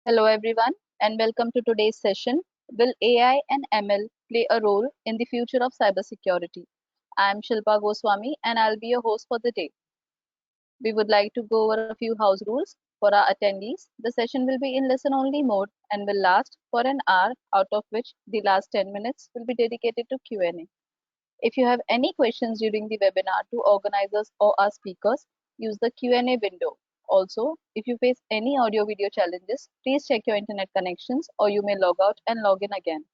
Hello everyone and welcome to today's session. Will AI and ML play a role in the future of cybersecurity? I am Shilpa Goswami and I'll be your host for the day. We would like to go over a few house rules for our attendees. The session will be in listen only mode and will last for an hour, out of which the last 10 minutes will be dedicated to Q&A. If you have any questions during the webinar to organizers or our speakers, use the Q&A window. Also, if you face any audio video challenges, please check your internet connections or you may log out and log in again.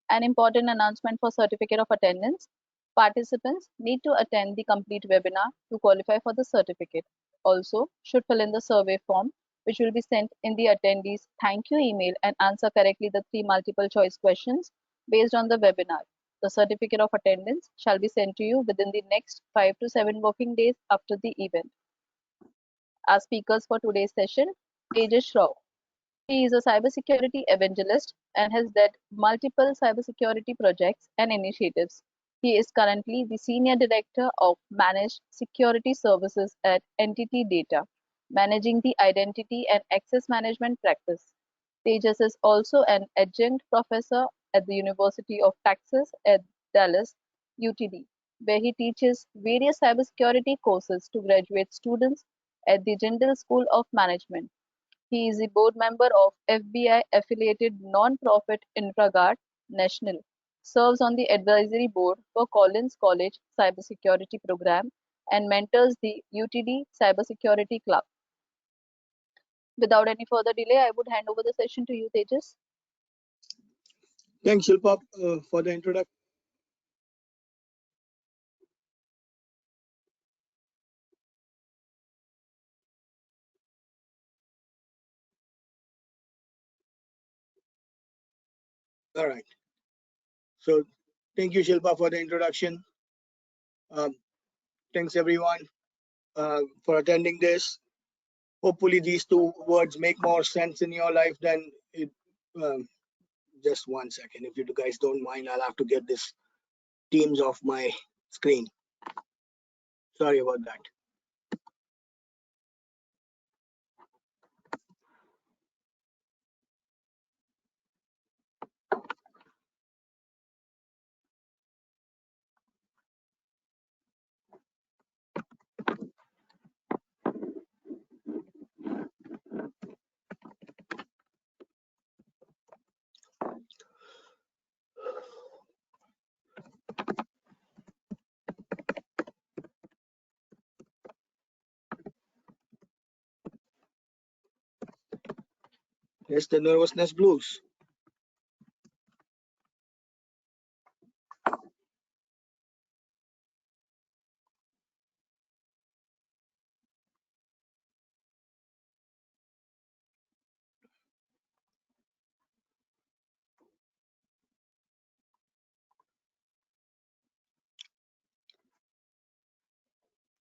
An important announcement for certificate of attendance. Participants need to attend the complete webinar to qualify for the certificate. Also, should fill in the survey form, which will be sent in the attendees thank you email and answer correctly the 3 multiple choice questions based on the webinar. The certificate of attendance shall be sent to you within the next 5 to 7 working days after the event. Our speakers for today's session, Tejas Rao. He is a cybersecurity evangelist and has led multiple cybersecurity projects and initiatives. He is currently the Senior Director of Managed Security Services at Entity Data, managing the identity and access management practice. Tejas is also an adjunct professor at the University of Texas at Dallas, UTD, where he teaches various cybersecurity courses to graduate students at the Jindal School of Management. He is a board member of FBI-affiliated non-profit InfraGard National, serves on the advisory board for Collins College Cybersecurity Program, and mentors the UTD Cybersecurity Club. Without any further delay, I would hand over the session to you, Tejas. Thanks, Shilpa, for the introduction. All right. So thank you, Shilpa, for the introduction. Thanks, everyone, for attending this. Hopefully, these two words make more sense in your life than it. Just 1 second. If you guys don't mind, I'll have to get this Teams off my screen. Sorry about that. It's the nervousness blues.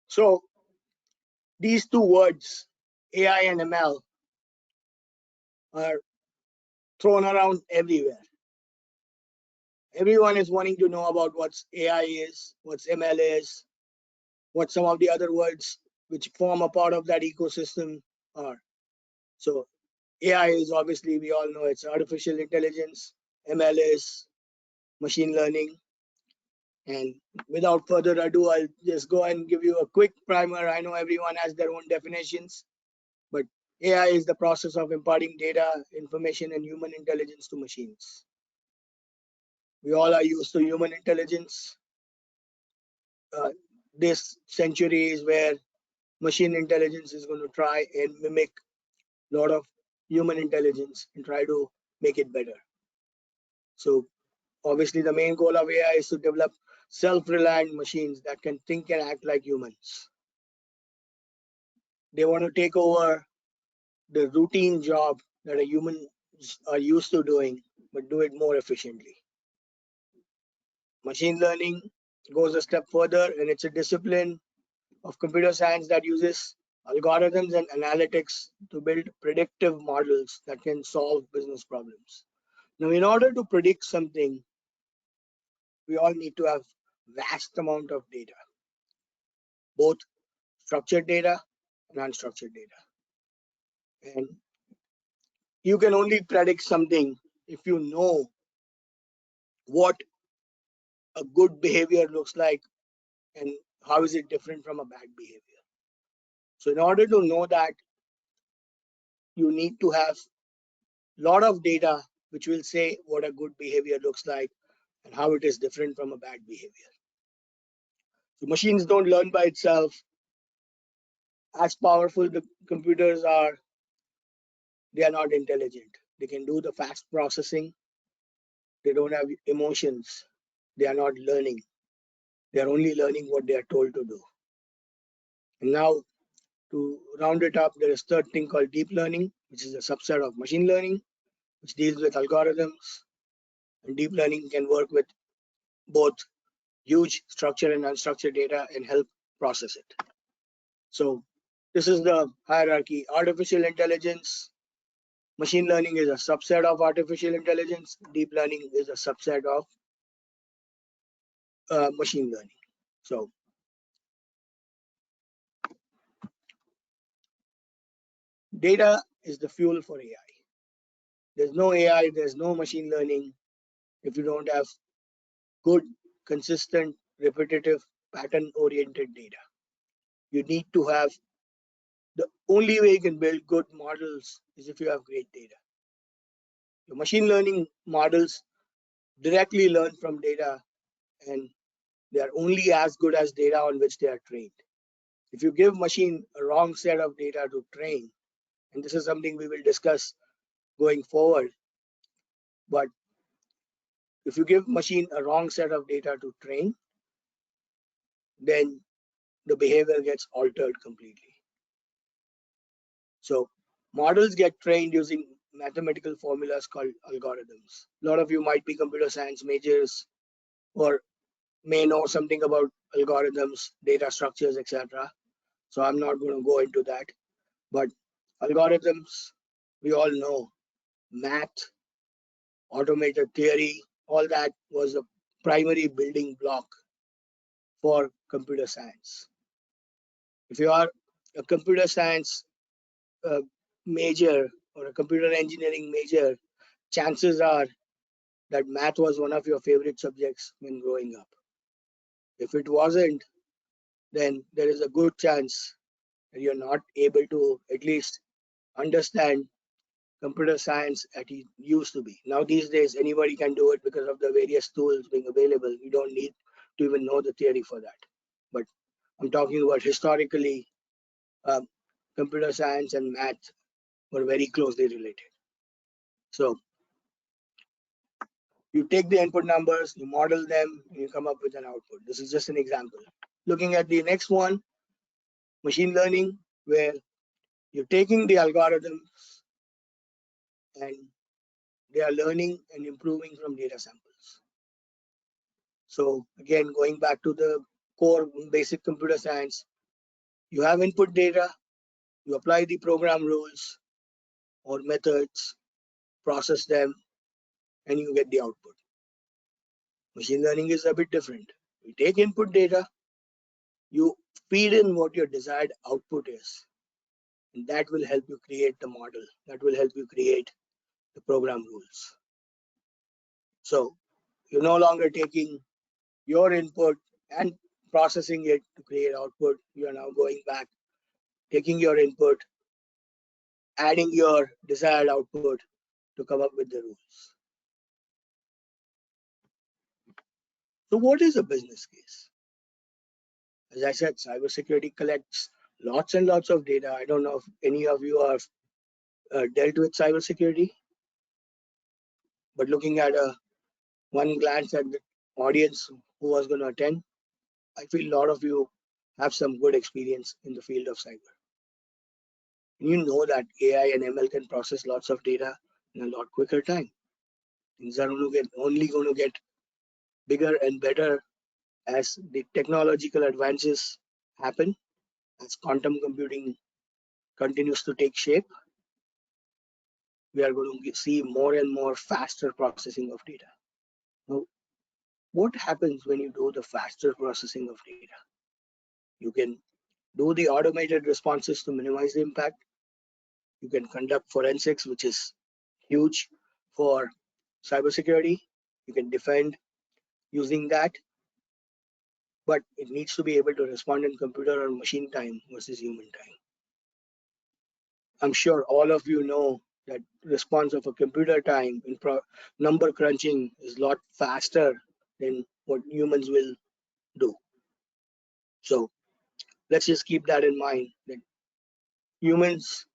So these two words, AI and ML, are thrown around everywhere. Everyone is wanting to know about what's AI is, what's ML is, what some of the other words which form a part of that ecosystem are. So AI is obviously, we all know it's artificial intelligence. ML is machine learning. And without further ado, I'll just go and give you a quick primer. I know everyone has their own definitions, but AI is the process of imparting data, information, and human intelligence to machines. We all are used to human intelligence. This century is where machine intelligence is going to try and mimic a lot of human intelligence and try to make it better. So obviously the main goal of AI is to develop self-reliant machines that can think and act like humans. They want to take over the routine job that a humans are used to doing, but do it more efficiently. Machine learning goes a step further, and it's a discipline of computer science that uses algorithms and analytics to build predictive models that can solve business problems. Now, in order to predict something, we all need to have vast amount of data, both structured data and unstructured data. And you can only predict something if you know what a good behavior looks like and how is it different from a bad behavior. So in order to know that, you need to have a lot of data which will say what a good behavior looks like and how it is different from a bad behavior. So machines don't learn by itself. As powerful the computers are, they are not intelligent. They can do the fast processing. They don't have emotions. They are not learning. They are only learning what they are told to do. And now, to round it up, there is a third thing called deep learning, which is a subset of machine learning, which deals with algorithms. And deep learning can work with both huge structured and unstructured data and help process it. So this is the hierarchy. Artificial intelligence, machine learning is a subset of artificial intelligence. Deep learning is a subset of machine learning. So data is the fuel for AI. There's no AI, there's no machine learning if you don't have good, consistent, repetitive, pattern-oriented data. You need to have, the only way you can build good models is if you have great data. Your machine learning models directly learn from data, and they are only as good as data on which they are trained. If you give machine a wrong set of data to train, and this is something we will discuss going forward, but if you give machine a wrong set of data to train, then the behavior gets altered completely. So models get trained using mathematical formulas called algorithms. A lot of you might be computer science majors or may know something about algorithms, data structures, etc. So I'm not going to go into that. But algorithms, we all know, math, automated theory, all that was a primary building block for computer science. If you are a computer science major or a computer engineering major, chances are that math was one of your favorite subjects when growing up. If it wasn't, then there is a good chance that you're not able to at least understand computer science as it used to be. Now, these days, anybody can do it because of the various tools being available. You don't need to even know the theory for that. But I'm talking about historically, um, computer science and math were very closely related. So you take the input numbers, you model them, and you come up with an output. This is just an example. Looking at the next one, machine learning, where you're taking the algorithms and they are learning and improving from data samples. So again, going back to the core basic computer science, you have input data, you apply the program rules or methods, process them, and you get the output. Machine learning is a bit different. You take input data, you feed in what your desired output is, and that will help you create the model. That will help you create the program rules. So you're no longer taking your input and processing it to create output. You are now going back, taking your input, adding your desired output to come up with the rules. So what is a business case? As I said, cybersecurity collects lots and lots of data. I don't know if any of you have dealt with cybersecurity, but looking at one glance at the audience who was going to attend, I feel a lot of you have some good experience in the field of cyber. And you know that AI and ML can process lots of data in a lot quicker time. Things are only going to get bigger and better as the technological advances happen, as quantum computing continues to take shape. We are going to see more and more faster processing of data. Now, what happens when you do the faster processing of data? You can do the automated responses to minimize the impact. You can conduct forensics, which is huge for cybersecurity. You can defend using that, but it needs to be able to respond in computer or machine time versus human time. I'm sure all of you know that response of a computer time in number crunching is a lot faster than what humans will do. So let's just keep that in mind that humans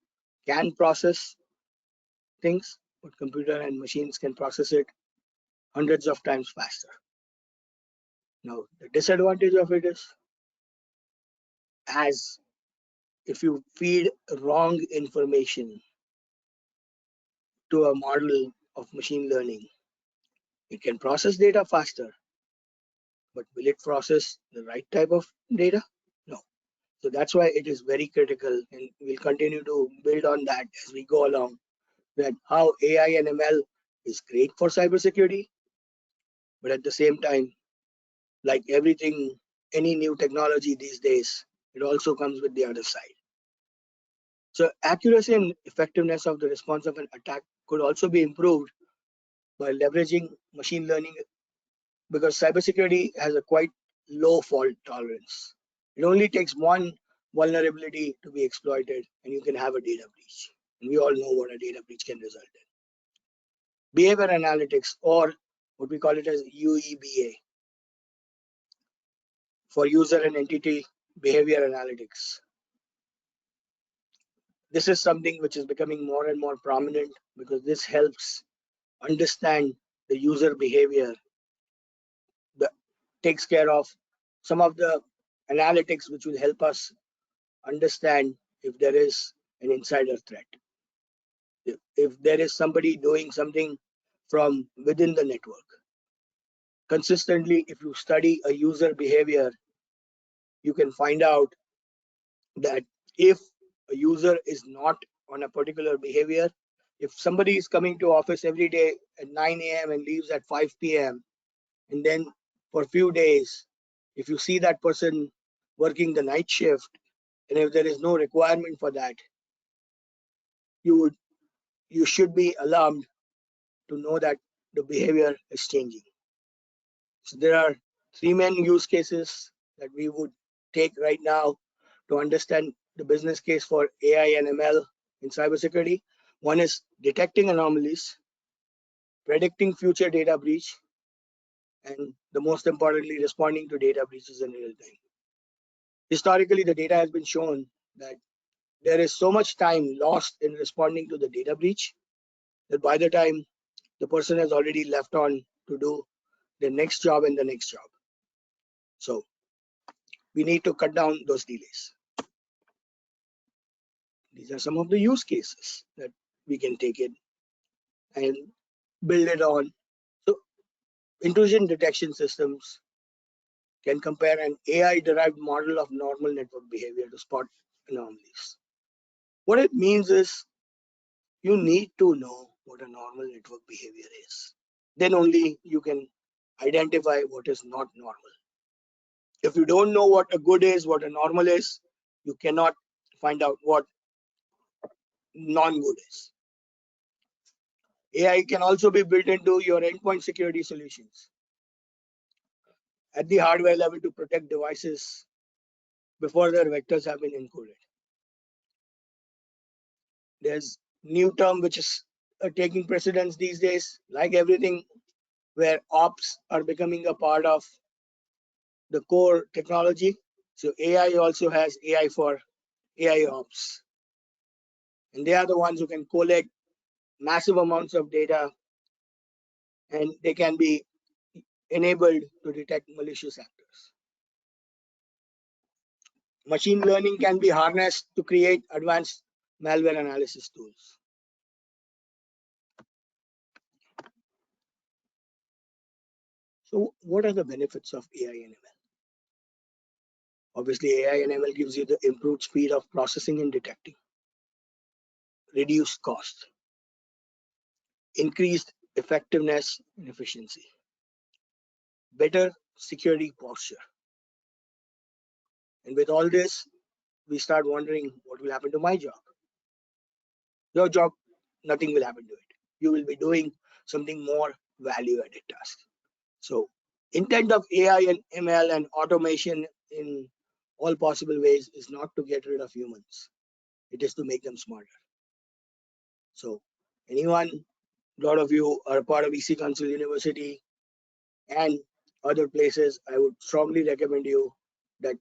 can process things, but computer and machines can process it hundreds of times faster. Now, the disadvantage of it is, as if you feed wrong information to a model of machine learning, it can process data faster, but will it process the right type of data? No. So that's why it is very critical, and we'll continue to build on that as we go along. That how AI and ML is great for cybersecurity, but at the same time, like everything, any new technology these days, it also comes with the other side. So accuracy and effectiveness of the response of an attack could also be improved by leveraging machine learning, because cybersecurity has a quite low fault tolerance. It only takes one vulnerability to be exploited and you can have a data breach. And we all know what a data breach can result in. Behavior analytics, or what we call it as UEBA, for user and entity behavior analytics. This is something which is becoming more and more prominent because this helps understand the user behavior, that takes care of some of the analytics which will help us understand if there is an insider threat, if there is somebody doing something from within the network. Consistently, if you study a user behavior, you can find out that if a user is not on a particular behavior, if somebody is coming to office every day at 9 a.m. and leaves at 5 p.m., and then for a few days, if you see that person working the night shift, and if there is no requirement for that, you should be alarmed to know that the behavior is changing. So there are three main use cases that we would take right now to understand the business case for AI and ML in cybersecurity. One is detecting anomalies, predicting future data breach, and the most importantly, responding to data breaches in real time. Historically, the data has been shown that there is so much time lost in responding to the data breach that by the time the person has already left on to do the next job and the next job. So we need to cut down those delays. These are some of the use cases that we can take it and build it on. So intrusion detection systems can compare an AI-derived model of normal network behavior to spot anomalies. What it means is you need to know what a normal network behavior is. Then only you can identify what is not normal. If you don't know what a good is, what a normal is, you cannot find out what non-good is. AI can also be built into your endpoint security solutions at the hardware level to protect devices before their vectors have been encoded. There's new term which is taking precedence these days, like everything, where ops are becoming a part of the core technology. So AI also has AI for AI ops, and they are the ones who can collect massive amounts of data, and they can be enabled to detect malicious actors. Machine learning can be harnessed to create advanced malware analysis tools. So what are the benefits of AI and ML? Obviously, AI and ML gives you the improved speed of processing and detecting, reduced cost, increased effectiveness and efficiency, better security posture. And with all this, we start wondering what will happen to my job. Your job, nothing will happen to it. you will be doing something more value-added task. So intent of AI and ML and automation in all possible ways is not to get rid of humans. It is to make them smarter. So anyone, a lot of you are part of EC Council University and other places, I would strongly recommend you that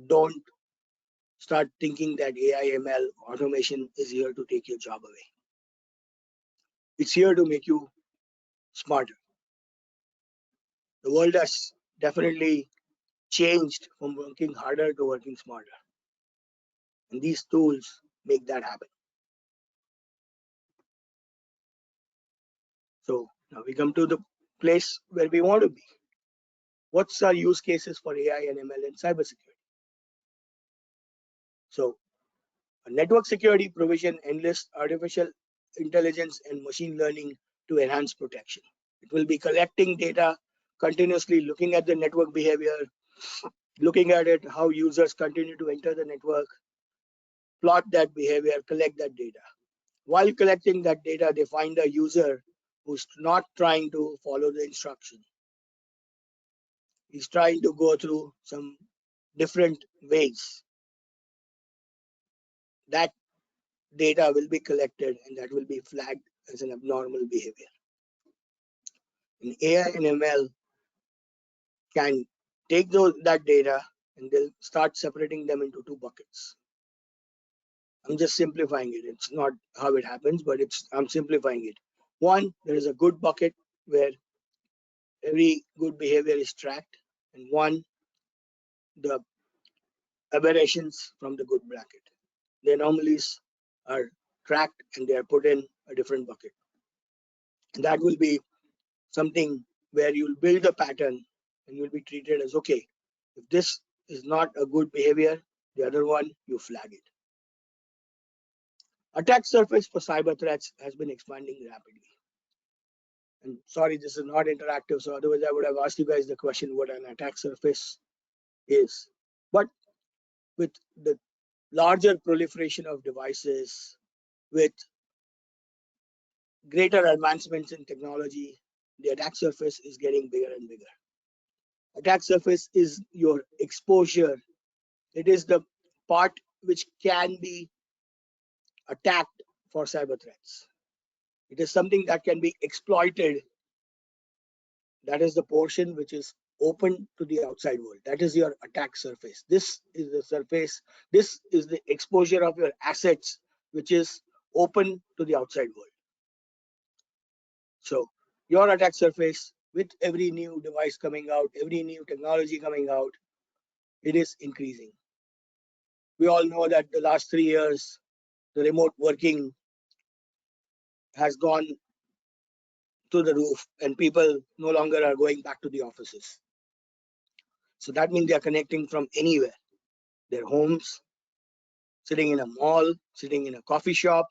don't start thinking that AI, ML, automation is here to take your job away. It's here to make you smarter. The world has definitely changed from working harder to working smarter. And these tools make that happen. So now we come to the place where we want to be. What's our use cases for AI and ML in cybersecurity? So a network security provision enlists artificial intelligence and machine learning to enhance protection. It will be collecting data continuously, looking at the network behavior, looking at it, how users continue to enter the network, plot that behavior, collect that data. While collecting that data, they find a user who's not trying to follow the instruction. He's trying to go through some different ways. That data will be collected and that will be flagged as an abnormal behavior. And AI and ML can take that data and they'll start separating them into two buckets. I'm just simplifying it. It's not how it happens, but I'm simplifying it. One, there is a good bucket where every good behavior is tracked, and one, the aberrations from the good bracket. The anomalies are tracked and they are put in a different bucket. And that will be something where you'll build a pattern and you'll be treated as okay. If this is not a good behavior, the other one, you flag it. Attack surface for cyber threats has been expanding rapidly. And sorry, this is not interactive, so otherwise I would have asked you guys the question what an attack surface is. But with the larger proliferation of devices, with greater advancements in technology, the attack surface is getting bigger and bigger. Attack surface is your exposure. It is the part which can be attacked for cyber threats. It is something that can be exploited. That is the portion which is open to the outside world. That is your attack surface. This is the surface. This is the exposure of your assets, which is open to the outside world. So your attack surface, with every new device coming out, every new technology coming out, it is increasing. We all know that the last 3 years, the remote working has gone to the roof and people no longer are going back to the offices. So that means they are connecting from anywhere, their homes, sitting in a mall, sitting in a coffee shop,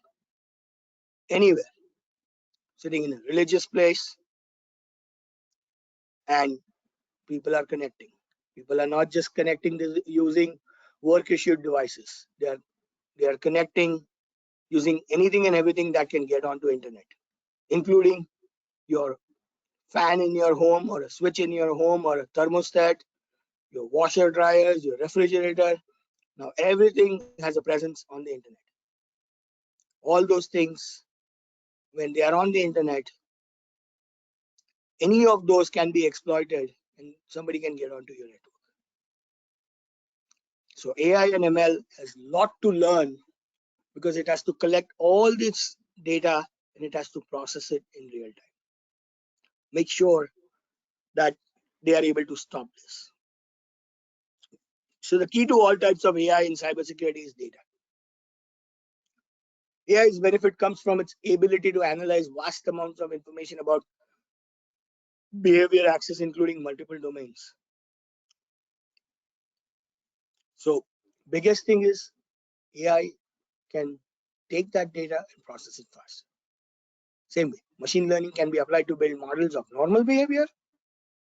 anywhere, sitting in a religious place, and people are connecting. People are not just connecting using work issued devices. They are connecting using anything and everything that can get onto internet, including your fan in your home or a switch in your home or a thermostat, your washer dryers, your refrigerator. Now everything has a presence on the internet. All those things, when they are on the internet, any of those can be exploited and somebody can get onto your network. So AI and ML has a lot to learn because it has to collect all this data and it has to process it in real time. Make sure that they are able to stop this. So the key to all types of AI in cybersecurity is data. AI's benefit comes from its ability to analyze vast amounts of information about behavior access, including multiple domains. So biggest thing is AI can take that data and process it fast. Same way, machine learning can be applied to build models of normal behavior.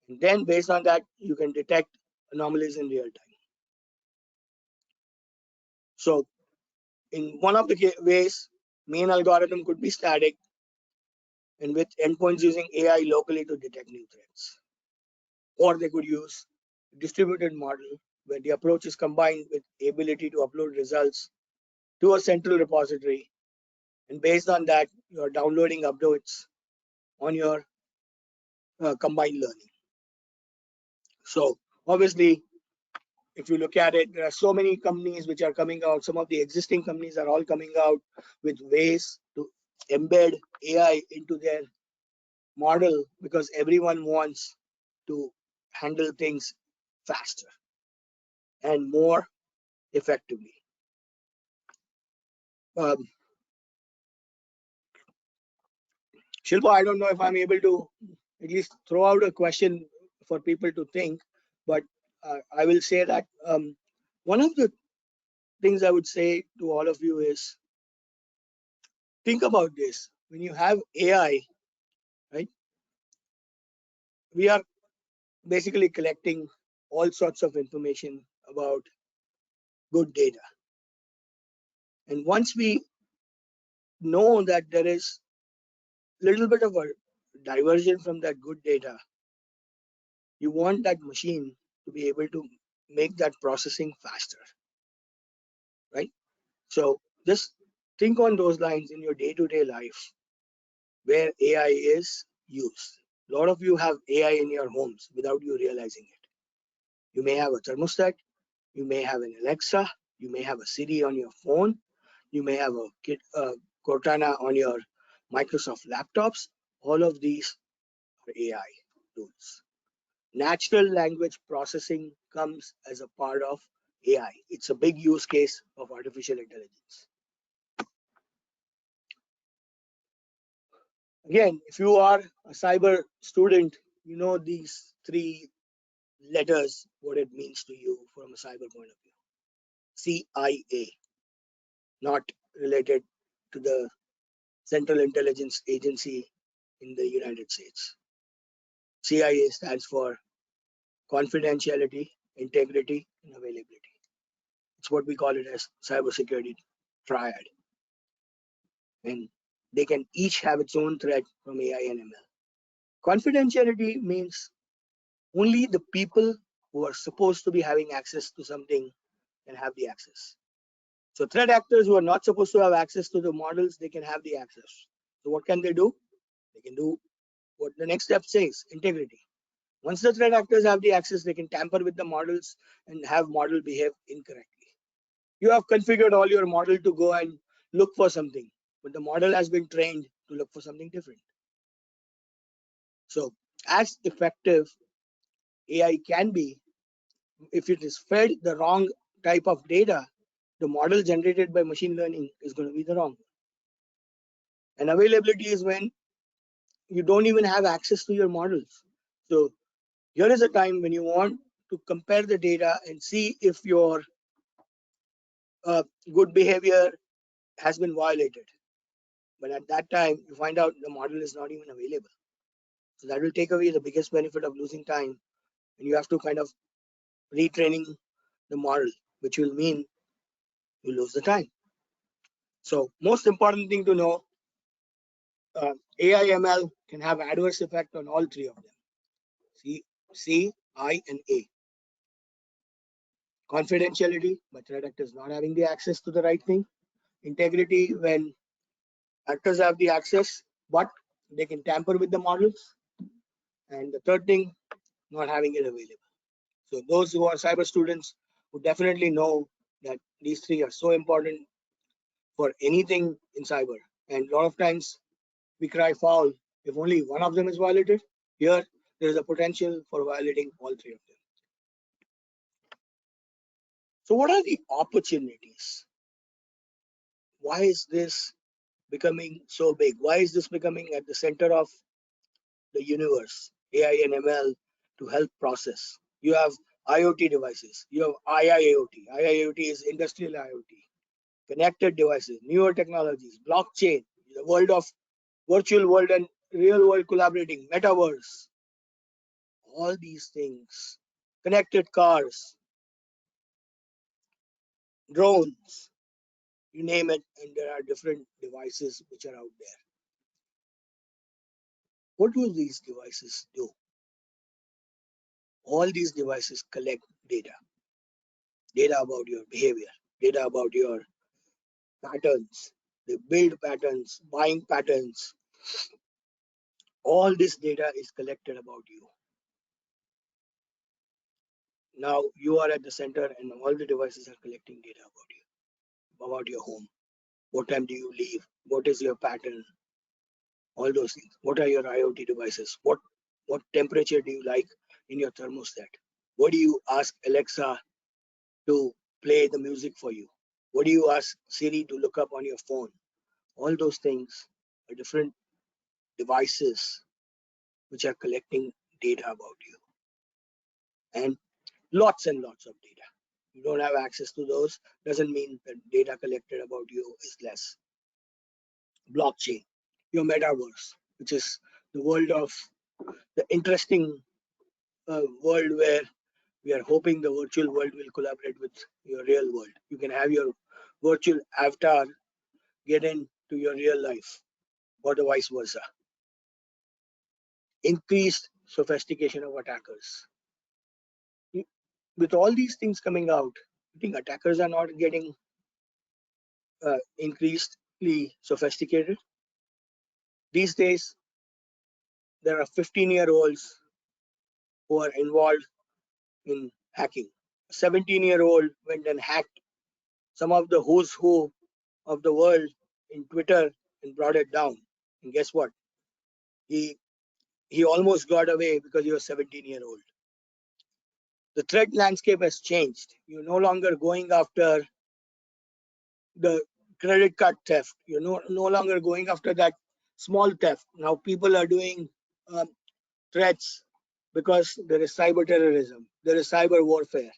And then based on that, you can detect anomalies in real time. So in one of the ways, main algorithm could be static. and with endpoints using AI locally to detect new threats. Or they could use distributed model where the approach is combined with ability to upload results to a central repository, and based on that you're downloading updates on your combined learning. So obviously, if you look at it, there are so many companies which are coming out. Some of the existing companies are all coming out with ways to embed AI into their model because everyone wants to handle things faster and more effectively. Um, Shilpa, I don't know if I'm able to at least throw out a question for people to think, but I will say that one of the things I would say to all of you is think about this. When you have AI, right, we are basically collecting all sorts of information about good data. And once we know that there is a little bit of a diversion from that good data, you want that machine to be able to make that processing faster, right? So just think on those lines in your day-to-day life where AI is used. A lot of you have AI in your homes without you realizing it. You may have a thermostat, you may have an Alexa, you may have a Siri on your phone, you may have a Cortana on your Microsoft laptops. All of these are AI tools. Natural language processing comes as a part of AI. It's a big use case of artificial intelligence. Again, if you are a cyber student, you know these three letters, what it means to you from a cyber point of view. CIA, not related to the Central Intelligence Agency in the United States. CIA stands for confidentiality, integrity, and availability. It's what we call it as cybersecurity triad. And they can each have its own threat from AI and ML. Confidentiality means only the people who are supposed to be having access to something can have the access. So threat actors who are not supposed to have access to the models, they can have the access. So what can they do? They can do what the next step says, integrity. Once the threat actors have the access, they can tamper with the models and have model behave incorrectly. You have configured all your model to go and look for something, but the model has been trained to look for something different. So as effective AI can be, if it is fed the wrong type of data, the model generated by machine learning is going to be the wrong one. And availability is when you don't even have access to your models. So here is a time when you want to compare the data and see if your good behavior has been violated. But at that time, you find out the model is not even available. So that will take away the biggest benefit of losing time. And you have to kind of retraining the model, which will mean you lose the time. So most important thing to know, AI ML can have adverse effect on all three of them. C, I, and A. Confidentiality, by threat actors not having the access to the right thing. Integrity, when actors have the access, but they can tamper with the models. And the third thing, not having it available. So those who are cyber students would definitely know that these three are so important for anything in cyber. And a lot of times we cry foul if only one of them is violated. Here, there is a potential for violating all three of them. So what are the opportunities? Why is this becoming so big? Why is this becoming at the center of the universe, AI and ML, to help process? You have IoT devices, you have IIoT. IIoT is industrial IoT, connected devices, newer technologies, blockchain, the world of virtual world and real world collaborating, metaverse, all these things, connected cars, drones, you name it, and there are different devices which are out there. What do these devices do? All these devices collect data about your behavior, data about your patterns, they build patterns, buying patterns. All this data is collected about you. Now you are at the center and all the devices are collecting data about you, about your home. What time do you leave? What is your pattern? All those things. What are your IoT devices? What temperature do you like in your thermostat? What do you ask Alexa to play the music for you? What do you ask Siri to look up on your phone? All those things are different devices which are collecting data about you. And lots and lots of data. You don't have access to those, doesn't mean that data collected about you is less. Blockchain, your metaverse, which is the world of the interesting world where we are hoping the virtual world will collaborate with your real world. You can have your virtual avatar get into your real life or the vice versa. Increased sophistication of attackers. With all these things coming out, I think attackers are not getting increasingly sophisticated. These days, there are 15-year-olds who are involved in hacking. A 17-year-old went and hacked some of the who's who of the world in Twitter and brought it down. And guess what? He he almost got away because he was 17-year-old. The threat landscape has changed. You're no longer going after the credit card theft. You're no longer going after that small theft. Now people are doing threats because there is cyber terrorism, there is cyber warfare.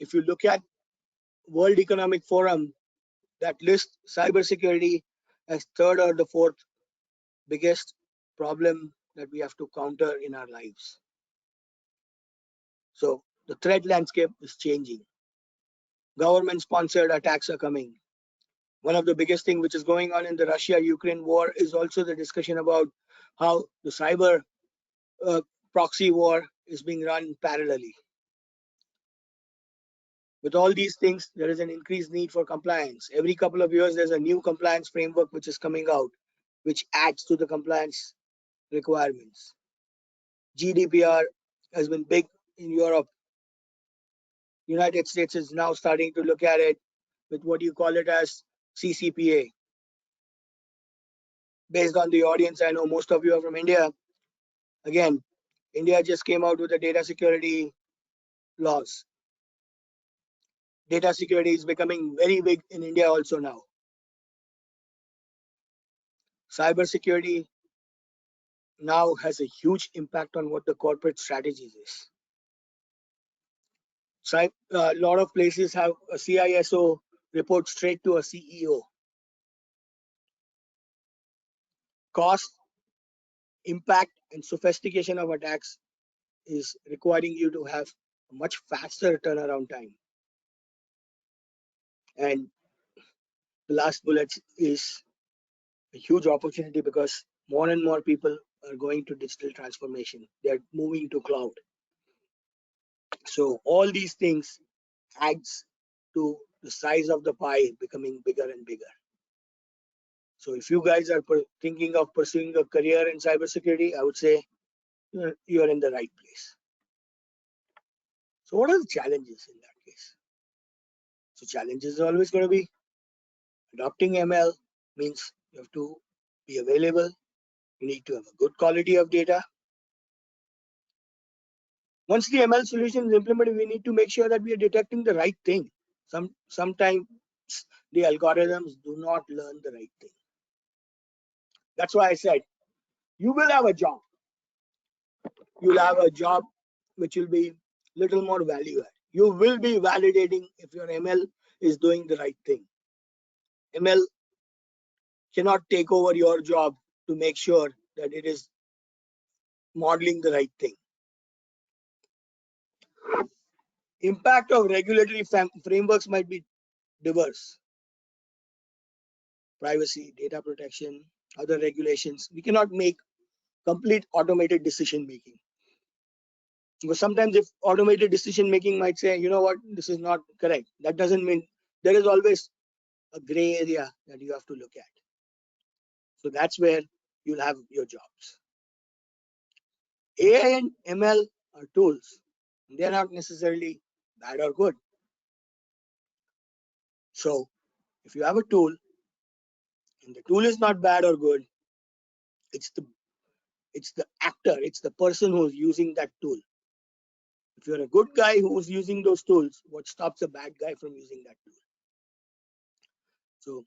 If you look at World Economic Forum, that lists cybersecurity as third or the fourth biggest problem that we have to counter in our lives. So the threat landscape is changing. Government sponsored attacks are coming. One of the biggest things which is going on in the Russia-Ukraine war is also the discussion about how the cyber uh, proxy war is being run parallelly. With all these things, there is an increased need for compliance. Every couple of years, there's a new compliance framework which is coming out, which adds to the compliance requirements. GDPR has been big in Europe. United States is now starting to look at it with what you call it as CCPA. Based on the audience, I know most of you are from India. Again, India just came out with the data security laws. Data security is becoming very big in India also now. Cybersecurity now has a huge impact on what the corporate strategies is. A lot of places have a CISO report straight to a CEO. Cost, impact, and sophistication of attacks is requiring you to have a much faster turnaround time. And the last bullet is a huge opportunity because more and more people are going to digital transformation. They're moving to cloud. So all these things adds to the size of the pie becoming bigger and bigger. So if you guys are thinking of pursuing a career in cybersecurity, I would say you're in the right place. So what are the challenges in that case? So challenges are always going to be adopting ML means you have to be available. You need to have a good quality of data. Once the ML solution is implemented, we need to make sure that we are detecting the right thing. Sometimes the algorithms do not learn the right thing. That's why I said you will have a job. You'll have a job which will be little more value add. You will be validating if your ML is doing the right thing. ML cannot take over your job to make sure that it is modeling the right thing. Impact of regulatory frameworks might be diverse. Privacy, data protection, other regulations, we cannot make complete automated decision making. Because sometimes if automated decision making might say, you know what, this is not correct, that doesn't mean there is always a gray area that you have to look at. So that's where you'll have your jobs. AI and ML are tools. They're not necessarily bad or good. So if you have a tool and the tool is not bad or good, it's the actor, it's the person who's using that tool. If you're a good guy who's using those tools, what stops a bad guy from using that tool? So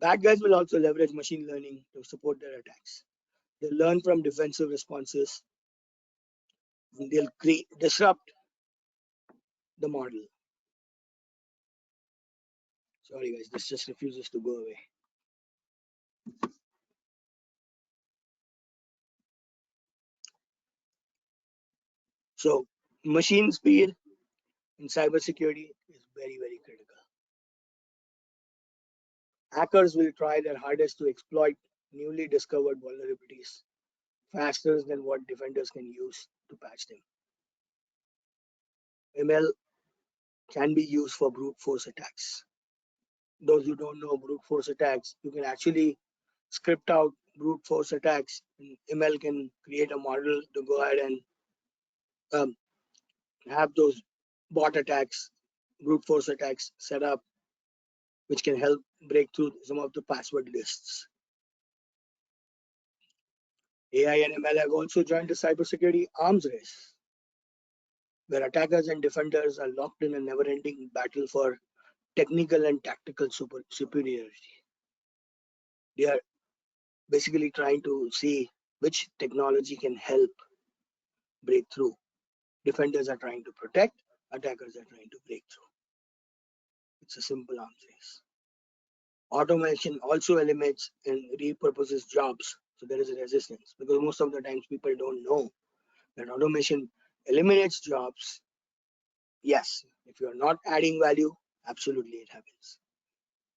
bad guys will also leverage machine learning to support their attacks. They'll learn from defensive responses and they'll disrupt the model. Sorry guys, this just refuses to go away. So machine speed in cybersecurity is very, very critical. Hackers will try their hardest to exploit newly discovered vulnerabilities faster than what defenders can use to patch them. ML can be used for brute force attacks. Those who don't know brute force attacks, you can actually script out brute force attacks. And ML can create a model to go ahead and um, have those bot attacks, brute force attacks set up, which can help break through some of the password lists. AI and ML have also joined the cybersecurity arms race, where attackers and defenders are locked in a never ending battle for technical and tactical superiority. They are basically trying to see which technology can help break through. Defenders are trying to protect, attackers are trying to break through. It's a simple arms race. Automation also eliminates and repurposes jobs. So there is a resistance because most of the times people don't know that automation eliminates jobs. Yes, if you're not adding value, absolutely it happens.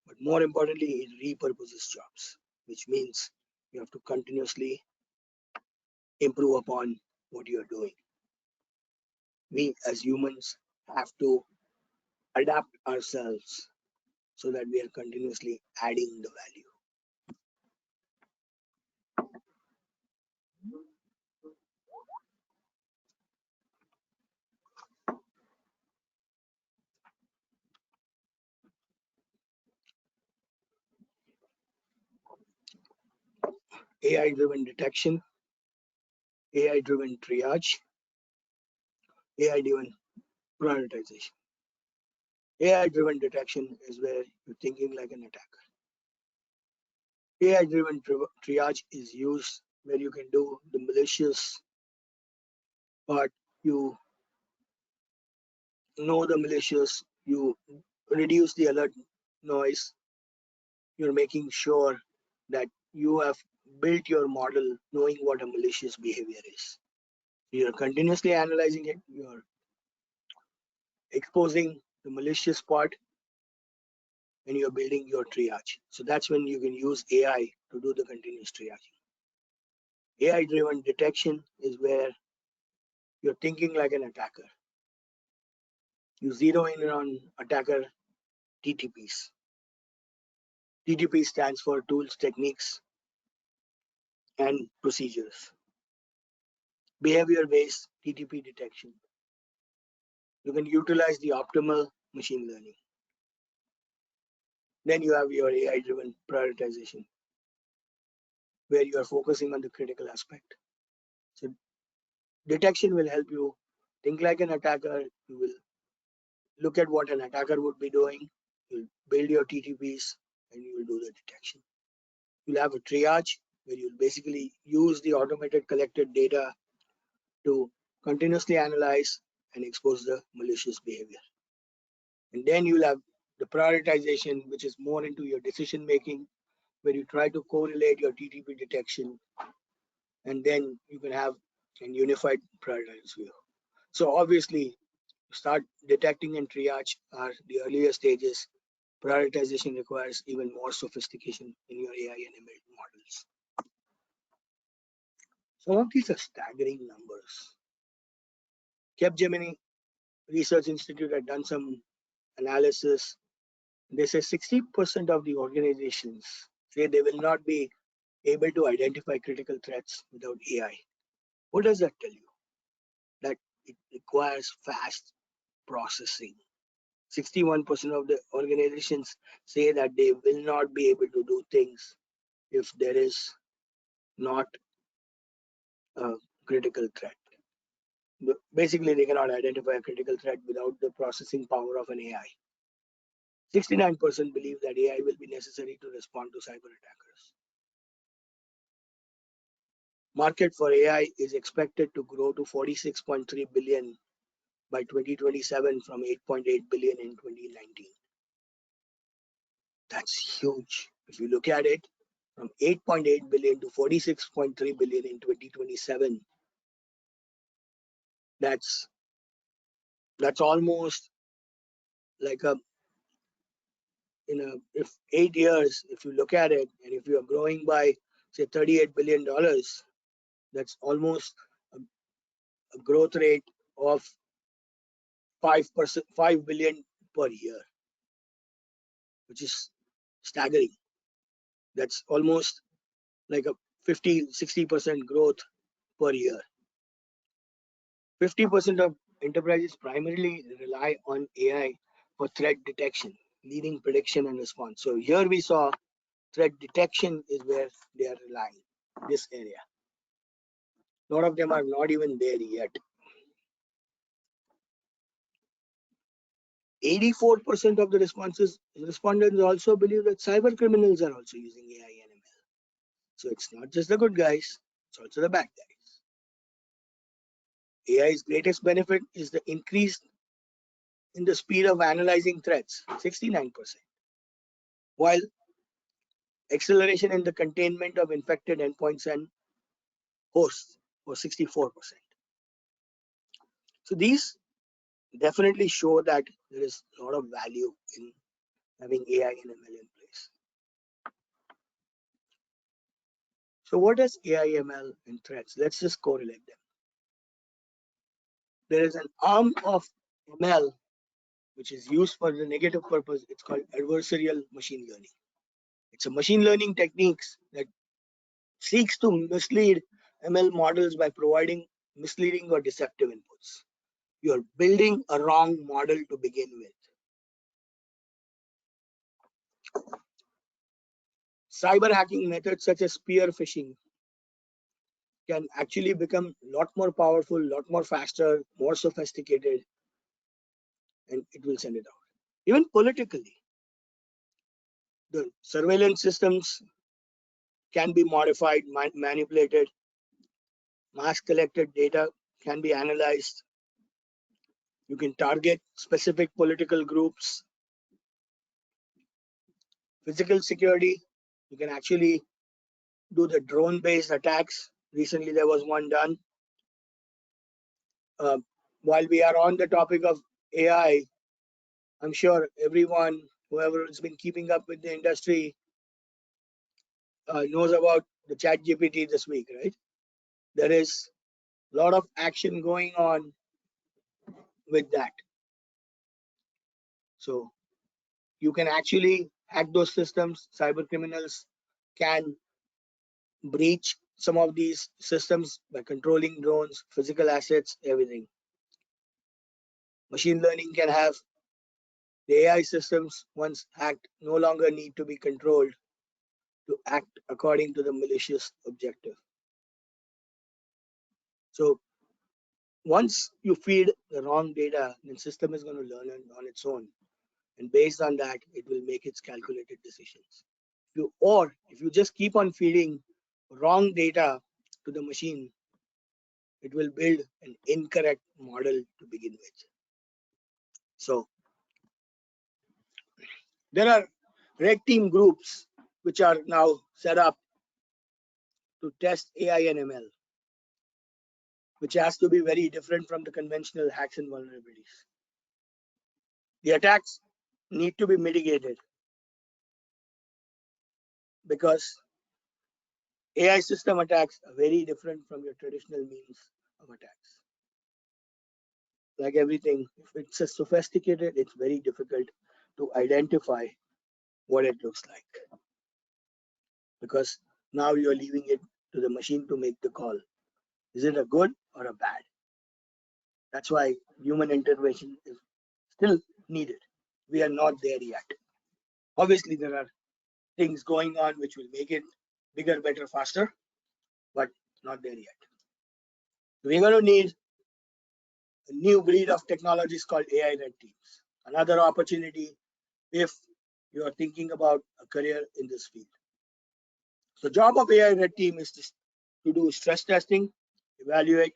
But more importantly, it repurposes jobs, which means you have to continuously improve upon what you're doing. We as humans have to adapt ourselves so that we are continuously adding the value. AI driven detection, AI driven triage, AI driven prioritization. AI driven detection is where you're thinking like an attacker. AI driven triage is used where you can do the malicious part. You know the malicious, you reduce the alert noise, you're making sure that you have built your model knowing what a malicious behavior is. You're continuously analyzing it, you're exposing the malicious part, and you're building your triage. So that's when you can use AI to do the continuous triaging. AI driven detection is where you're thinking like an attacker. You zero in on attacker TTPs. TTP stands for tools, techniques, and procedures. Behavior based TTP detection. You can utilize the optimal machine learning. Then you have your AI driven prioritization, where you are focusing on the critical aspect. So detection will help you think like an attacker. You will look at what an attacker would be doing. You'll build your TTPs and you will do the detection. You'll have a triage where you'll basically use the automated collected data to continuously analyze and expose the malicious behavior. And then you'll have the prioritization, which is more into your decision making, where you try to correlate your TTP detection, and then you can have an unified prioritized view. So obviously, start detecting and triage are the earlier stages. Prioritization requires even more sophistication in your AI and ML models. Some of these are staggering numbers. Capgemini Research Institute had done some analysis. They say 60% of the organizations say they will not be able to identify critical threats without AI. What does that tell you? That it requires fast processing. 61% of the organizations say that they will not be able to do things if there is not a critical threat. Basically, they cannot identify a critical threat without the processing power of an AI. 69% believe that AI will be necessary to respond to cyber attackers. Market for AI is expected to grow to 46.3 billion by 2027 from 8.8 billion in 2019. That's huge. If you look at it, from 8.8 billion to 46.3 billion in 2027, that's almost like a if 8 years, if you look at it, and if you are growing by say $38 billion, that's almost a growth rate of 5%, 5 billion per year, which is staggering. That's almost like a 50-60% growth per year. 50% of enterprises primarily rely on AI for threat detection, leading prediction and response. So here we saw threat detection is where they are relying, this area. A lot of them are not even there yet. 84% of the respondents also believe that cyber criminals are also using AI and ML. So it's not just the good guys, it's also the bad guys. AI's greatest benefit is the increase in the speed of analyzing threats, 69%, while acceleration in the containment of infected endpoints and hosts was 64%. So these definitely show that there is a lot of value in having AI and ML in place. So what does AI, ML, and threats? Let's just correlate them. There is an arm of ML which is used for the negative purpose. It's called adversarial machine learning. It's a machine learning techniques that seeks to mislead ML models by providing misleading or deceptive inputs. You're building a wrong model to begin with. Cyber hacking methods such as spear phishing can actually become a lot more powerful, a lot more faster, more sophisticated, and it will send it out. Even politically, the surveillance systems can be modified, manipulated, mass collected data can be analyzed. You can target specific political groups. Physical security, you can actually do the drone based attacks. Recently, there was one done. While we are on the topic of AI, I'm sure everyone, whoever has been keeping up with the industry, knows about the chat GPT this week, right? There is a lot of action going on with that. So you can actually hack those systems. Cyber criminals can breach some of these systems by controlling drones, physical assets, everything. Machine learning can have the AI systems, once hacked, no longer need to be controlled to act according to the malicious objective. So once you feed the wrong data, the system is going to learn on its own. And based on that, it will make its calculated decisions. If you just keep on feeding wrong data to the machine, it will build an incorrect model to begin with. So there are red team groups which are now set up to test AI and ML, which has to be very different from the conventional hacks and vulnerabilities. The attacks need to be mitigated because AI system attacks are very different from your traditional means of attacks. Like everything, if it's a sophisticated, it's very difficult to identify what it looks like because now you're leaving it to the machine to make the call. Is it a good or a bad? That's why human intervention is still needed. We are not there yet. Obviously, there are things going on which will make it bigger, better, faster, but not there yet. We're going to need a new breed of technologies called AI red teams. Another opportunity if you are thinking about a career in this field. So, job of AI red team is to do stress testing, evaluate,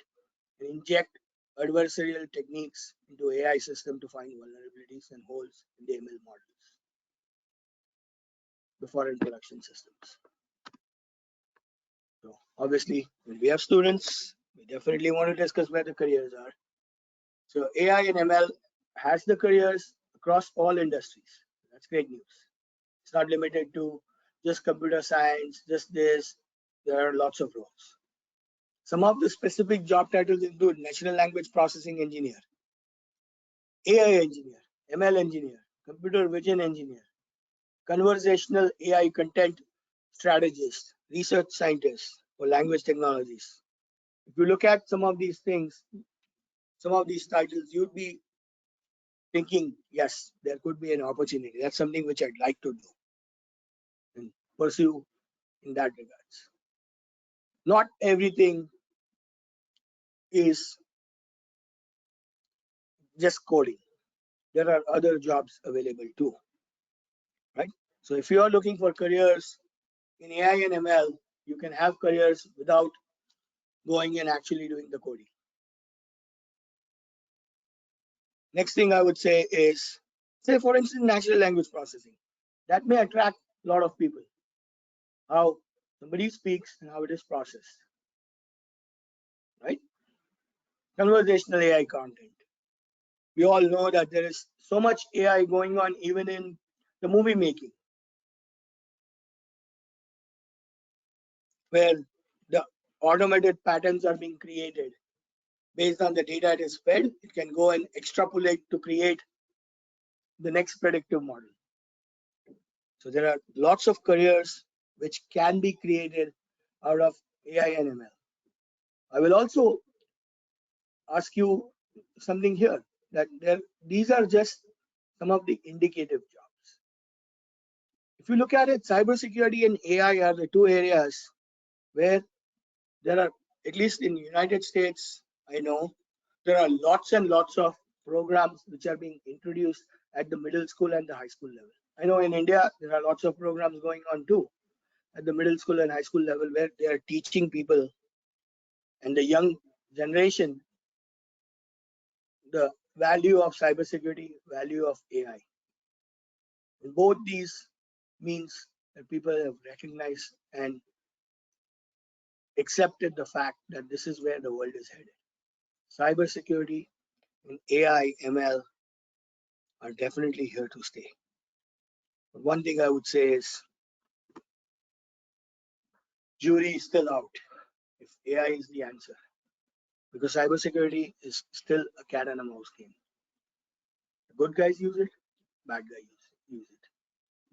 and inject adversarial techniques into AI system to find vulnerabilities and holes in the ML models before in production systems. So obviously, when we have students, we definitely want to discuss where the careers are. So AI and ML has the careers across all industries. That's great news. It's not limited to just computer science, just this. There are lots of roles. Some of the specific job titles include natural language processing engineer, AI engineer, ML engineer, computer vision engineer, conversational AI content strategist, research scientist for language technologies. If you look at some of these things, some of these titles, you'd be thinking, yes, there could be an opportunity. That's something which I'd like to do and pursue in that regards. Not everything is just coding. There are other jobs available too, right? So if you are looking for careers in AI and ML, you can have careers without going and actually doing the coding. Next thing I would say is, say for instance, natural language processing. That may attract a lot of people. How somebody speaks and how it is processed, right? Conversational AI content. We all know that there is so much AI going on even in the movie making, where the automated patterns are being created based on the data it is fed. It can go and extrapolate to create the next predictive model. So there are lots of careers which can be created out of AI and ML. I will also ask you something here that these are just some of the indicative jobs. If you look at it, cybersecurity and AI are the two areas where there are, at least in the United States, I know there are lots and lots of programs which are being introduced at the middle school and the high school level. I know in India there are lots of programs going on too at the middle school and high school level where they are teaching people and the young generation the value of cybersecurity, value of AI. And both these means that people have recognized and accepted the fact that this is where the world is headed. Cybersecurity and AI, ML are definitely here to stay. But one thing I would say is jury is still out if AI is the answer, because cybersecurity is still a cat and a mouse game. The good guys use it, bad guys use it,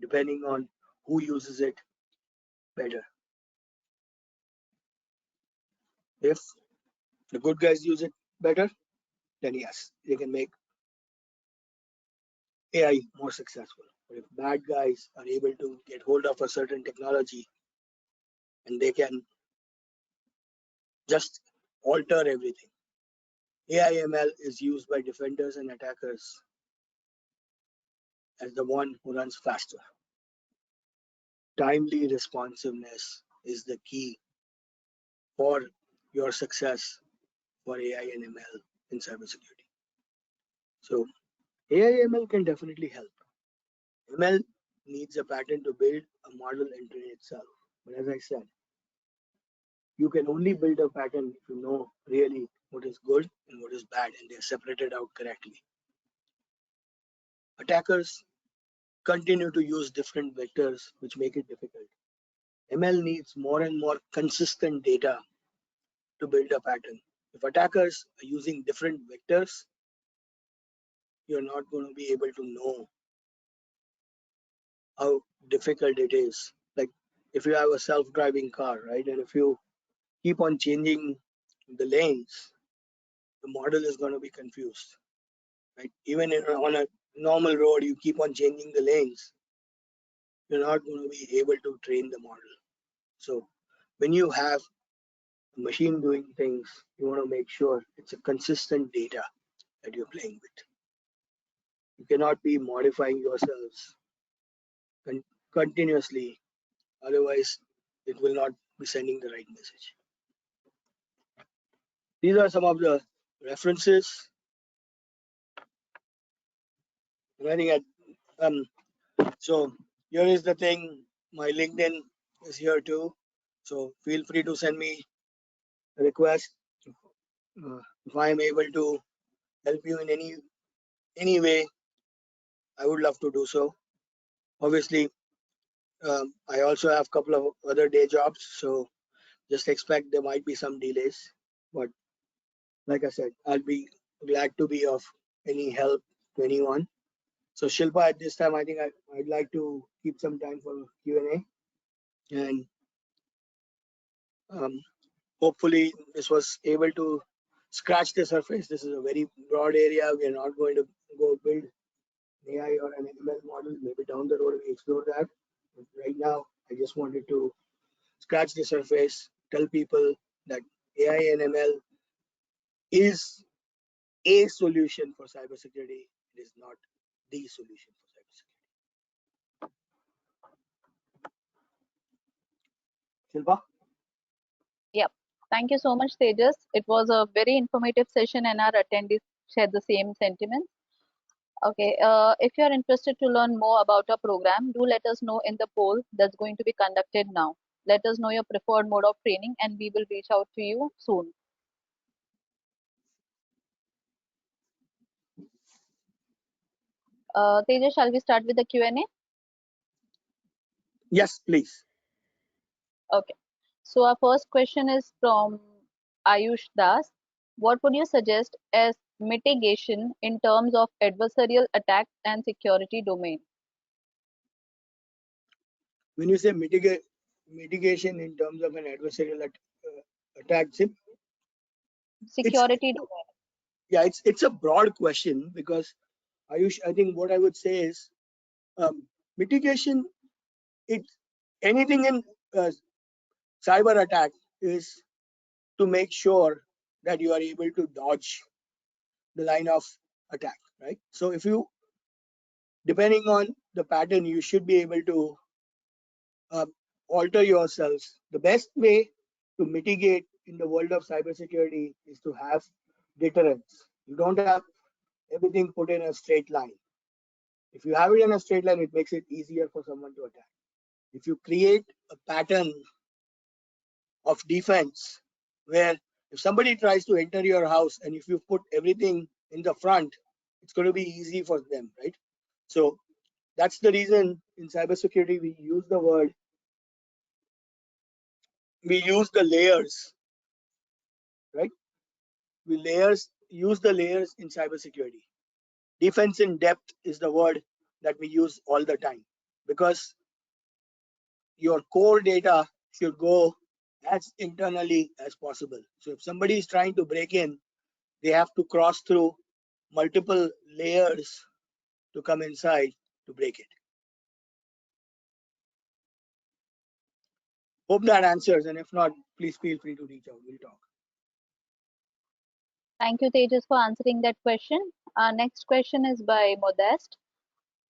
depending on who uses it better. If the good guys use it better, then yes, they can make AI more successful. But if bad guys are able to get hold of a certain technology and they can just alter everything, AI/ML is used by defenders and attackers as the one who runs faster. Timely responsiveness is the key for your success for AI and ML in cybersecurity. So AI/ML can definitely help. ML needs a pattern to build a model and train itself. But as I said, you can only build a pattern if you know really what is good and what is bad and they're separated out correctly. Attackers continue to use different vectors which make it difficult. ML needs more and more consistent data to build a pattern. If attackers are using different vectors, you're not going to be able to know how difficult it is. Like if you have a self-driving car, right, and if you keep on changing the lanes, the model is going to be confused, right? Even on a normal road, you keep on changing the lanes, you're not going to be able to train the model. So when you have a machine doing things, you want to make sure it's a consistent data that you're playing with. You cannot be modifying yourselves continuously, otherwise it will not be sending the right message. These are some of the references. Running at so here is the thing. My LinkedIn is here too. So feel free to send me a request if I am able to help you in any way. I would love to do so. Obviously, I also have a couple of other day jobs, so just expect there might be some delays. But like I said, I'll be glad to be of any help to anyone. So Shilpa, at this time, I think I'd like to keep some time for Q&A, and um, hopefully this was able to scratch the surface. This is a very broad area. We are not going to go build an AI or an ML model. Maybe down the road we explore that. But right now, I just wanted to scratch the surface, tell people that AI and ML is a solution for cybersecurity. It is not the solution for cybersecurity. Shilpa? Yep. Thank you so much, Tejas. It was a very informative session, and our attendees share the same sentiments. Okay, if you are interested to learn more about our program, do let us know in the poll that's going to be conducted now. Let us know your preferred mode of training, and we will reach out to you soon. Tejas, shall we start with the Q&A? Yes, please. Okay. So our first question is from Ayush Das. What would you suggest as mitigation in terms of adversarial attacks and security domain? When you say mitigation in terms of an adversarial attack, it's Security domain. yeah, it's a broad question because Ayush, I think what I would say is mitigation. It's anything in cyber attack is to make sure that you are able to dodge the line of attack, right? So if you, depending on the pattern, you should be able to uh, alter yourselves. The best way to mitigate in the world of cybersecurity is to have deterrence. You don't have everything put in a straight line. If you have it in a straight line, it makes it easier for someone to attack. If you create a pattern of defense where if somebody tries to enter your house and if you put everything in the front, it's going to be easy for them, right? So that's the reason in cybersecurity we use the layers, right? We use the layers in cybersecurity. Defense in depth is the word that we use all the time because your core data should go as internally as possible. So if somebody is trying to break in, they have to cross through multiple layers to come inside to break it. Hope that answers, and if not, please feel free to reach out. We'll talk. Thank you, Tejas, for answering that question. Our next question is by Modest.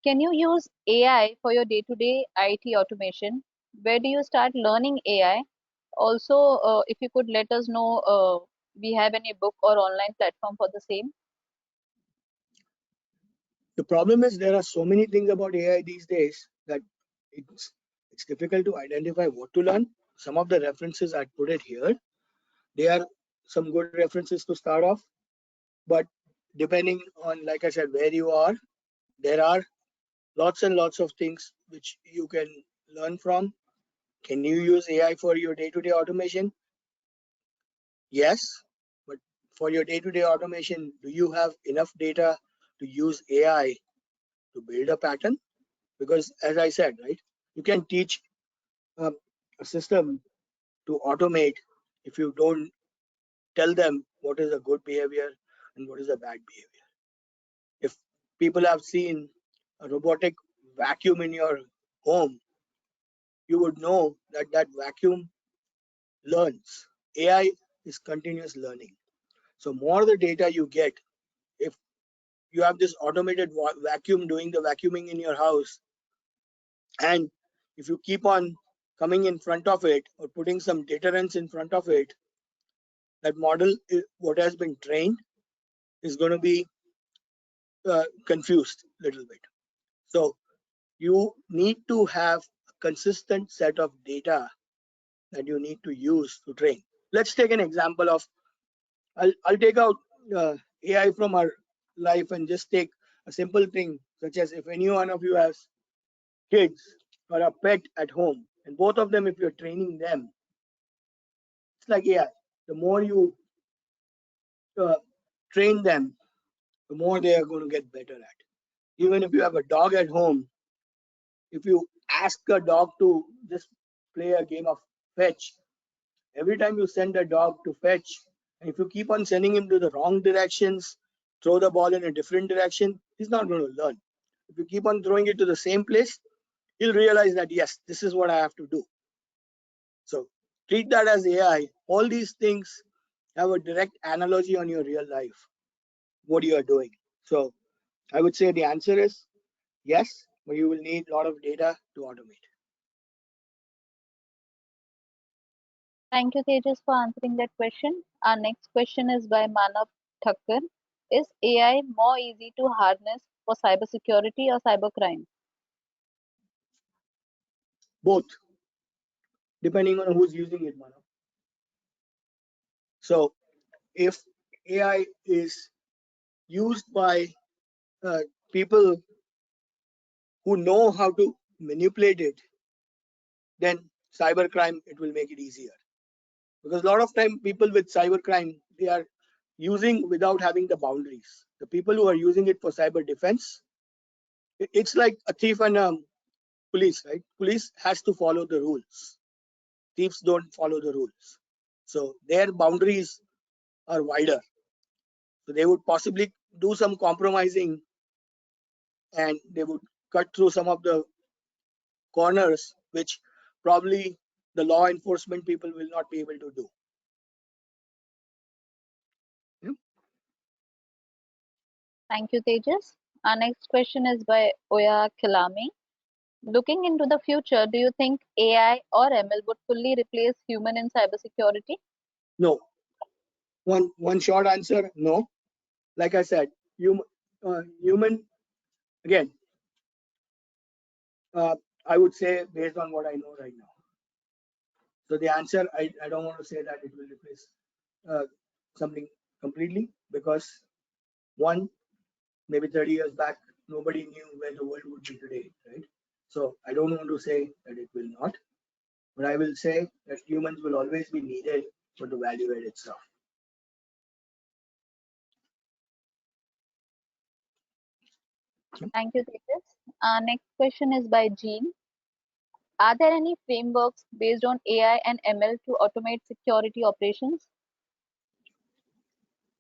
Can you use AI for your day-to-day IT automation? Where do you start learning AI? Also, if you could let us know, we have any book or online platform for the same? The problem is there are so many things about AI these days that it's it's difficult to identify what to learn. Some of the references I put it here. They are some good references to start off, but depending on, like I said, where you are, there are lots and lots of things which you can learn from Can you use AI for your day-to-day automation? Yes, but for your day-to-day automation, do you have enough data to use AI to build a pattern? Because as I said, right, you can teach um, a system to automate if you don't tell them what is a good behavior and what is a bad behavior. If people have seen a robotic vacuum in your home, you would know that that vacuum learns. AI is continuous learning. So more the data you get, if you have this automated vacuum doing the vacuuming in your house, and if you keep on coming in front of it or putting some deterrence in front of it, that model, what has been trained, is going to be confused a little bit. So you need to have a consistent set of data that you need to use to train. Let's take an example of, I'll take out AI from our life and just take a simple thing such as if any one of you has kids or a pet at home, and both of them, if you're training them, it's like AI. The more you uh, train them, the more they are going to get better at. Even if you have a dog at home, if you ask a dog to just play a game of fetch, every time you send a dog to fetch, and if you keep on sending him to the wrong directions, throw the ball in a different direction, he's not going to learn. If you keep on throwing it to the same place, he'll realize that, yes, this is what I have to do. So treat that as AI. All these things have a direct analogy on your real life, what you are doing. So I would say the answer is yes, but you will need a lot of data to automate. Thank you, Tejas, for answering that question. Our next question is by Manav Thakkar. Is AI more easy to harness for cybersecurity or cybercrime? Both, depending on who's using it, Manav. So if AI is used by uh, people who know how to manipulate it, then cybercrime, it will make it easier. Because a lot of time people with cybercrime, they are using without having the boundaries. The people who are using it for cyber defense, it's like a thief and police, right? Police has to follow the rules. Thieves don't follow the rules. So their boundaries are wider. So they would possibly do some compromising, and they would cut through some of the corners, which probably the law enforcement people will not be able to do. Yeah. Thank you, Tejas. Our next question is by Oya Kilami. Looking into the future, do you think AI or ML would fully replace human in cybersecurity? No. One short answer, no. Like I said, human again. I would say based on what I know right now. So the answer, I don't want to say that it will replace uh, something completely, because one, maybe 30 years back, nobody knew where the world would be today, right? So I don't want to say that it will not, but I will say that humans will always be needed for the value add itself. Thank you, Tejas. Our next question is by Jean. Are there any frameworks based on AI and ML to automate security operations?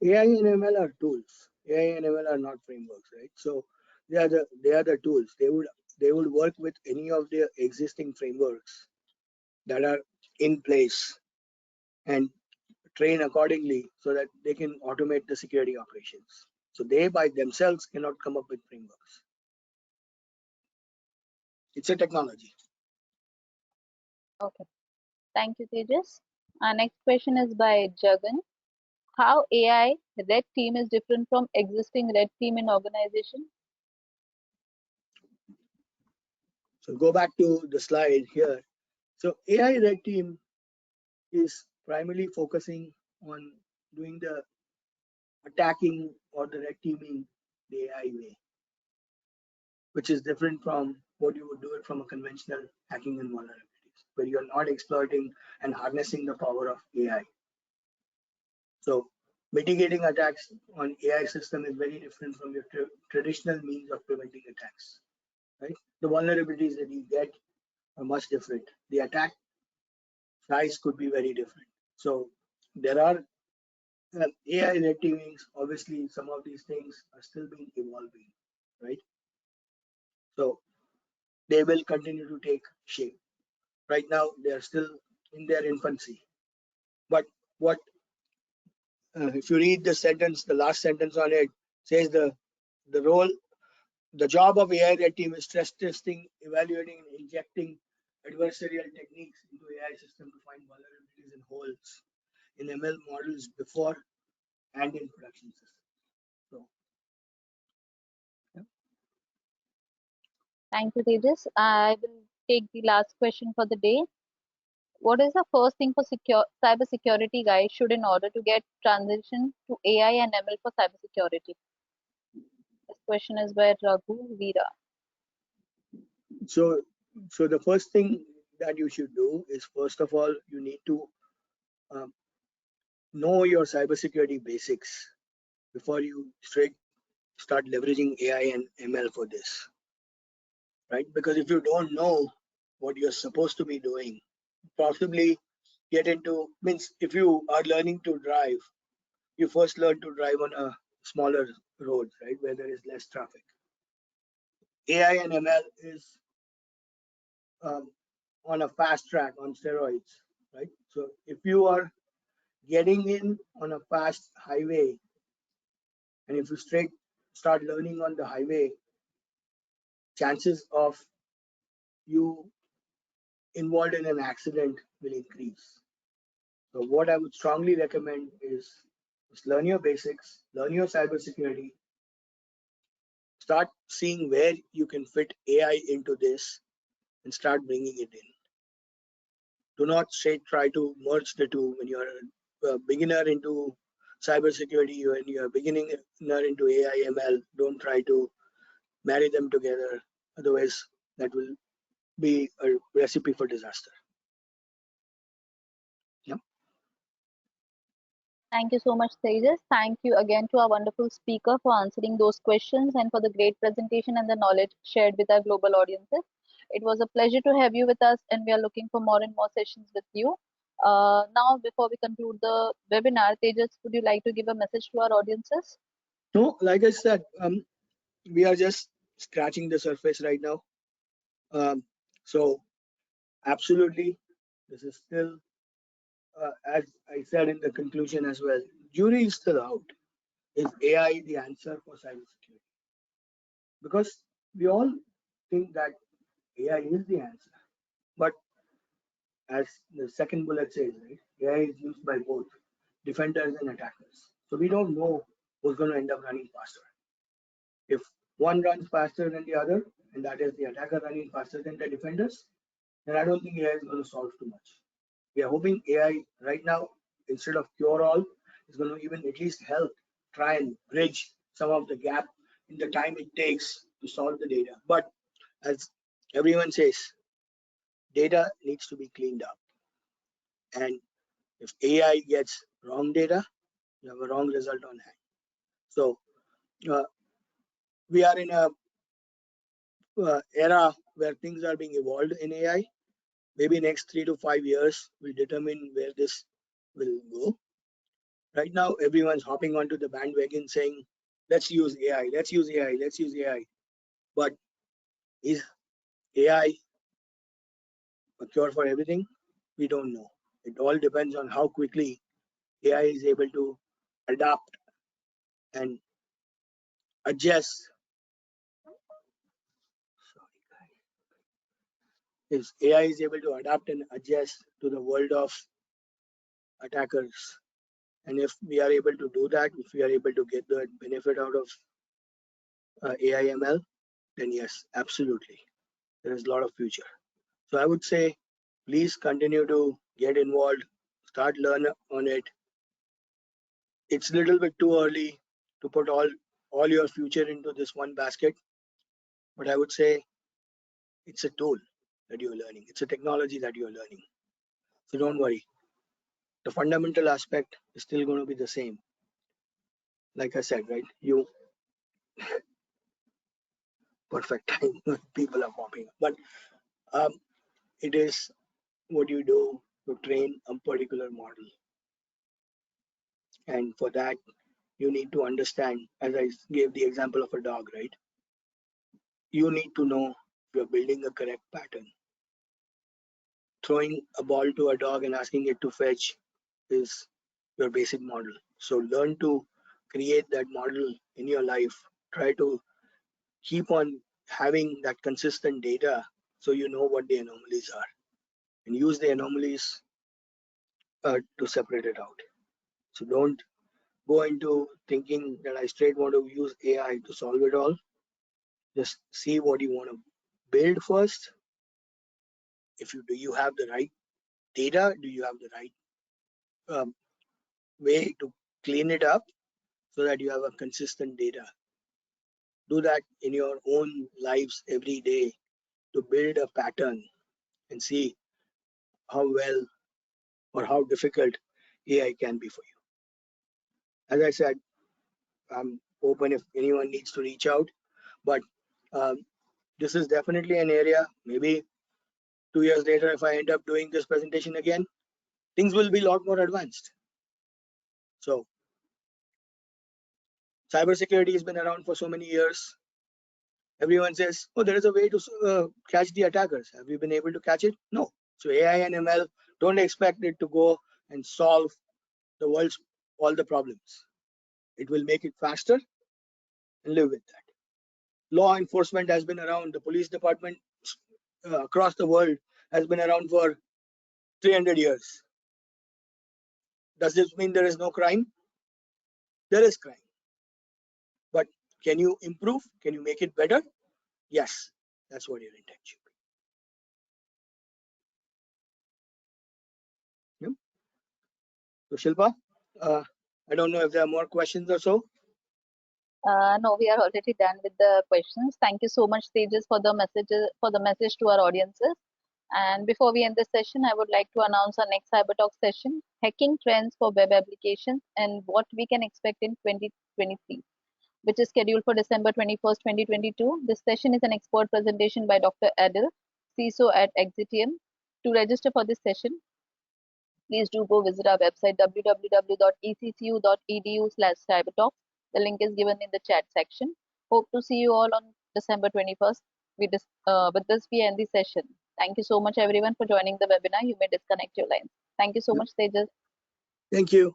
AI and ML are tools. AI and ML are not frameworks, right? So they are the tools. They would work with any of the existing frameworks that are in place and train accordingly so that they can automate the security operations. So they by themselves cannot come up with frameworks. It's a technology. Okay. Thank you, Tejas. Our next question is by Jagan. How AI red team is different from existing red team in organization? So go back to the slide here. So AI red team is primarily focusing on doing the attacking or the red teaming the AI way, which is different from what you would do it from a conventional hacking and vulnerabilities. where you're not exploiting and harnessing the power of AI. So mitigating attacks on AI system is very different from your traditional means of preventing attacks, right? The vulnerabilities that you get are much different. The attack size could be very different. So there are AI red teamings. Obviously, some of these things are still being evolving, right? So they will continue to take shape. Right now, they are still in their infancy. But what if you read the sentence, the last sentence on it says the role, the job of AI red team is stress testing, evaluating, and injecting adversarial techniques into AI system to find vulnerabilities and holes in ML models before and in production systems. So, yeah. Thank you, Tejas. I will take the last question for the day. What is the first thing for cybersecurity guys should in order to get transition to AI and ML for cybersecurity? This question is by Raghu Veera. So, so the first thing that you should do is, first of all, you need to um, know your cybersecurity basics before you straight start leveraging AI and ML for this, right? Because if you don't know what you're supposed to be doing, possibly get into, means if you are learning to drive, you first learn to drive on a smaller road, right, where there is less traffic. AI and ML is um, on a fast track on steroids, right? So if you are getting in on a fast highway, and if you straight start learning on the highway, chances of you involved in an accident will increase. So what I would strongly recommend is just learn your basics, learn your cybersecurity, start seeing where you can fit AI into this and start bringing it in. Do not straight try to merge the two when you're a beginner into cybersecurity, when you're a beginner into AI ML. Don't try to marry them together. Otherwise, that will be a recipe for disaster. Yeah. Thank you so much, Tejas. Thank you again to our wonderful speaker for answering those questions and for the great presentation and the knowledge shared with our global audiences. It was a pleasure to have you with us, and we are looking for more and more sessions with you. Now, before we conclude the webinar, Tejas, would you like to give a message to our audiences? No, like I said, we are just scratching the surface right now. So absolutely, this is still, as I said in the conclusion as well, jury is still out. Is AI the answer for cybersecurity? Because we all think that AI is the answer. But as the second bullet says, right, AI is used by both defenders and attackers. So we don't know who's going to end up running faster. If one runs faster than the other, and that is the attacker running faster than the defenders, then I don't think AI is going to solve too much. We are hoping AI right now, instead of cure all, is going to even at least help try and bridge some of the gap in the time it takes to solve the data. But as everyone says, data needs to be cleaned up. And if AI gets wrong data, you have a wrong result on hand. So uh, we are in a era where things are being evolved in AI. Maybe next 3 to 5 years will determine where this will go. Right now, everyone's hopping onto the bandwagon saying, let's use AI, let's use AI, let's use AI. But is AI a cure for everything? We don't know. It all depends on how quickly AI is able to adapt and adjust. If AI is able to adapt and adjust to the world of attackers, and if we are able to do that, if we are able to get the benefit out of AIML, then yes, absolutely, there is a lot of future. So I would say, please continue to get involved, start learn on it. It's a little bit too early to put all your future into this one basket, but I would say it's a tool. that you're learning. It's a technology that you're learning. So don't worry. The fundamental aspect is still going to be the same. Like I said, right? You perfect time. People are popping up. But it is what you do to train a particular model. And for that, you need to understand, as I gave the example of a dog, right? You need to know if you're building a correct pattern. Throwing a ball to a dog and asking it to fetch is your basic model. So learn to create that model in your life. Try to keep on having that consistent data so you know what the anomalies are and use the anomalies to separate it out. So don't go into thinking that I straight want to use AI to solve it all. Just see what you want to build first. If you do, you have the right data. Do you have the right um, way to clean it up so that you have a consistent data? Do that in your own lives every day to build a pattern and see how well or how difficult AI can be for you. As I said, I'm open if anyone needs to reach out, but um, this is definitely an area. Maybe 2 years later, if I end up doing this presentation again, things will be a lot more advanced. So cybersecurity has been around for so many years. Everyone says, oh, there is a way to catch the attackers. Have you been able to catch it? No. So AI and ML, don't expect it to go and solve the world's all the problems. It will make it faster and live with that. Law enforcement has been around. The police department across the world has been around for 300 years. Does this mean there is no crime? There is crime. But can you improve? Can you make it better? Yes, that's what your intent should be. Yep. So Shilpa, I don't know if there are more questions or so. No, we are already done with the questions. Thank you so much, Tejas, for the message to our audiences. And before we end this session, I would like to announce our next Cyber Talk session, Hacking Trends for Web Applications and What We Can Expect in 2023, which is scheduled for December 21st, 2022. This session is an expert presentation by Dr. Adil, CISO at Exitium. To register for this session, please do go visit our website www.eccu.edu/cybertalk. The link is given in the chat section. Hope to see you all on December 21st. With this, we end the session. Thank you so much, everyone, for joining the webinar. You may disconnect your lines. Thank you so Yep. much, Tejas. Thank you.